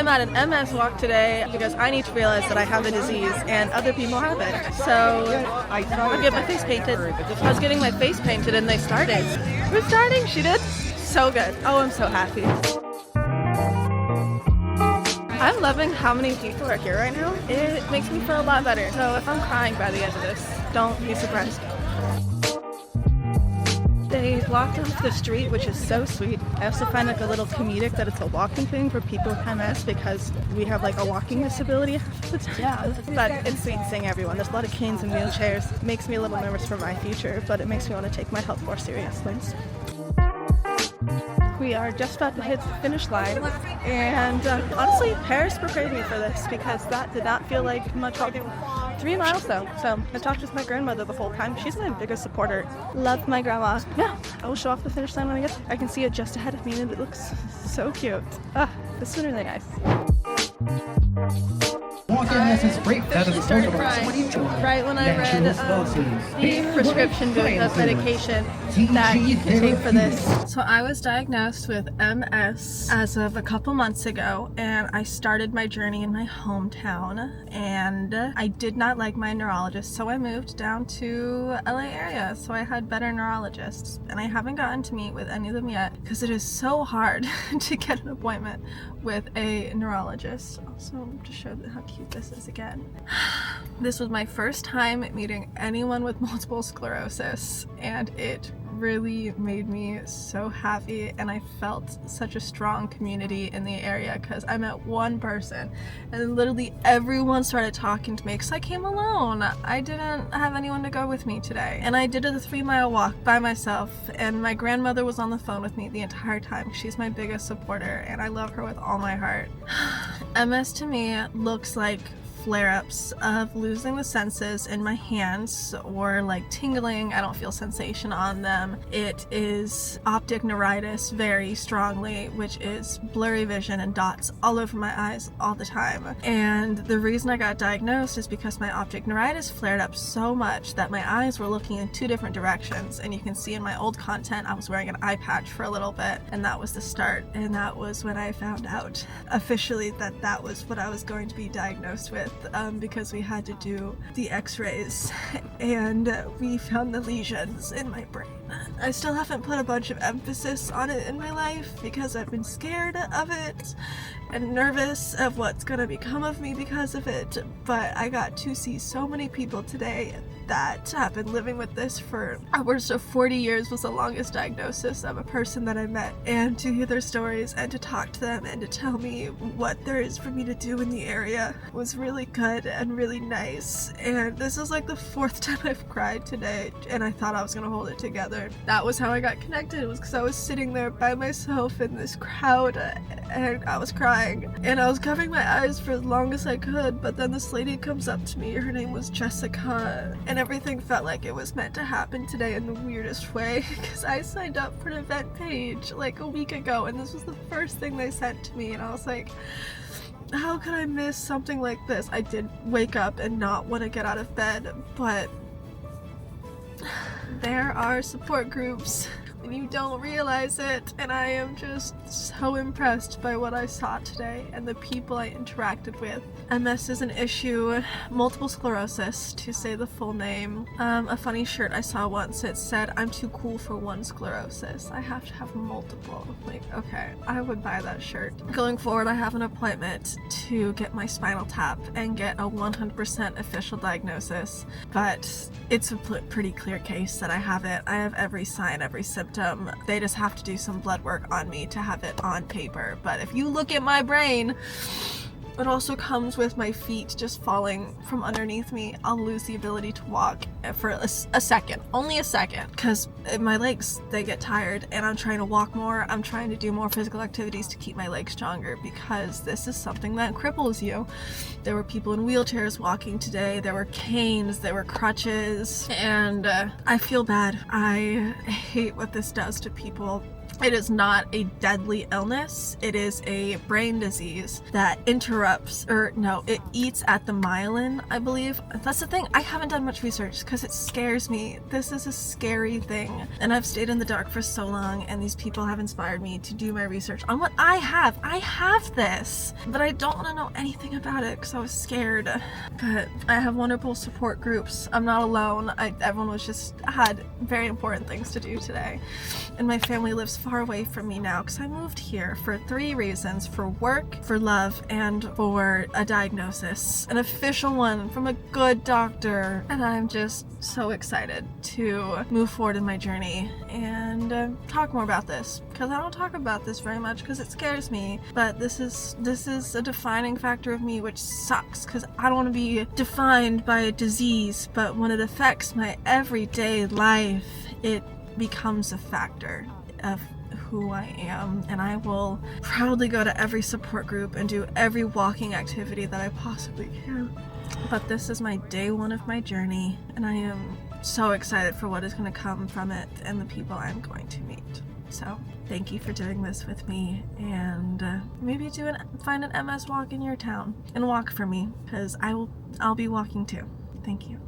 I'm at an MS walk today because I need to realize that I have the disease and other people haven't. So I get my face painted. I was getting my face painted and they started. We're starting? She did? So good. Oh, I'm so happy. I'm loving how many people are here right now. It makes me feel a lot better. So if I'm crying by the end of this, don't be surprised. They blocked off the street, which is so sweet. I also find like a little comedic that it's a walking thing for people with MS because we have like a walking disability half the time. Yeah. But it's sweet seeing everyone. There's a lot of canes and wheelchairs. It makes me a little nervous for my future, but it makes me want to take my health more seriously. We are just about to hit the finish line, and honestly, Paris prepared me for this because that did not feel like much walking. 3 miles though, so I talked with my grandmother the whole time. She's my biggest supporter. Love my grandma. Yeah, I will show off the finish line when I get there. I can see it just ahead of me and it looks so cute. This is really nice. Right when I read the prescription of medication that you can take for this. So I was diagnosed with MS as of a couple months ago, and I started my journey in my hometown, and I did not like my neurologist, so I moved down to LA area, so I had better neurologists, and I haven't gotten to meet with any of them yet because it is so hard to get an appointment with a neurologist. Also, to show how cute this is again. This was my first time meeting anyone with multiple sclerosis, and it really made me so happy, and I felt such a strong community in the area because I met one person and literally everyone started talking to me because I came alone. I didn't have anyone to go with me today, and I did a 3-mile walk by myself, and my grandmother was on the phone with me the entire time. She's my biggest supporter and I love her with all my heart. MS to me looks like flare-ups of losing the senses in my hands or like tingling. I don't feel sensation on them. It is optic neuritis very strongly, which is blurry vision and dots all over my eyes all the time. And the reason I got diagnosed is because my optic neuritis flared up so much that my eyes were looking in 2 different directions. And you can see in my old content I was wearing an eye patch for a little bit, and that was the start. And that was when I found out officially that that was what I was going to be diagnosed with. Because we had to do the x-rays and we found the lesions in my brain. I still haven't put a bunch of emphasis on it in my life because I've been scared of it and nervous of what's gonna become of me because of it, but I got to see so many people today that have been living with this for upwards of 40 years. Was the longest diagnosis of a person that I met, and to hear their stories and to talk to them and to tell me what there is for me to do in the area was really good and really nice. And this is like the 4th time I've cried today, and I thought I was gonna hold it together. That was how I got connected. It was because I was sitting there by myself in this crowd and I was crying and I was covering my eyes for as long as I could, but then this lady comes up to me. Her name was Jessica, and everything felt like it was meant to happen today in the weirdest way because I signed up for an event page like a week ago, and this was the first thing they sent to me, and I was like, how could I miss something like this? I did wake up and not want to get out of bed, but there are support groups when you don't realize it, and I am just so impressed by what I saw today and the people I interacted with. MS is an issue, multiple sclerosis to say the full name. A funny shirt I saw once, it said, "I'm too cool for one sclerosis. I have to have multiple." Like, okay, I would buy that shirt. Going forward, I have an appointment to get my spinal tap and get a 100% official diagnosis, but it's a pretty clear case that I have it. I have every sign, every symptom. They just have to do some blood work on me to have it on paper. But if you look at my brain, it also comes with my feet just falling from underneath me. I'll lose the ability to walk for a second, only a second, because my legs, they get tired, and I'm trying to walk more. I'm trying to do more physical activities to keep my legs stronger because this is something that cripples you. There were people in wheelchairs walking today. There were canes, there were crutches, and I feel bad. I hate what this does to people. It is not a deadly illness. It is a brain disease that interrupts, or no, it eats at the myelin, I believe. That's the thing. I haven't done much research because it scares me. This is a scary thing. And I've stayed in the dark for so long, and these people have inspired me to do my research on what I have. I have this, but I don't want to know anything about it because I was scared. But I have wonderful support groups. I'm not alone. Everyone was just had very important things to do today. And my family lives far away from me now because I moved here for 3 reasons: for work, for love, and for a diagnosis, an official one from a good doctor. And I'm just so excited to move forward in my journey and talk more about this, because I don't talk about this very much because it scares me. But this is a defining factor of me, which sucks because I don't want to be defined by a disease, but when it affects my everyday life, it becomes a factor of who I am, and I will proudly go to every support group and do every walking activity that I possibly can. But this is my day 1 of my journey, and I am so excited for what is going to come from it and the people I'm going to meet. So thank you for doing this with me, and maybe find an MS walk in your town and walk for me, because I'll be walking too. Thank you.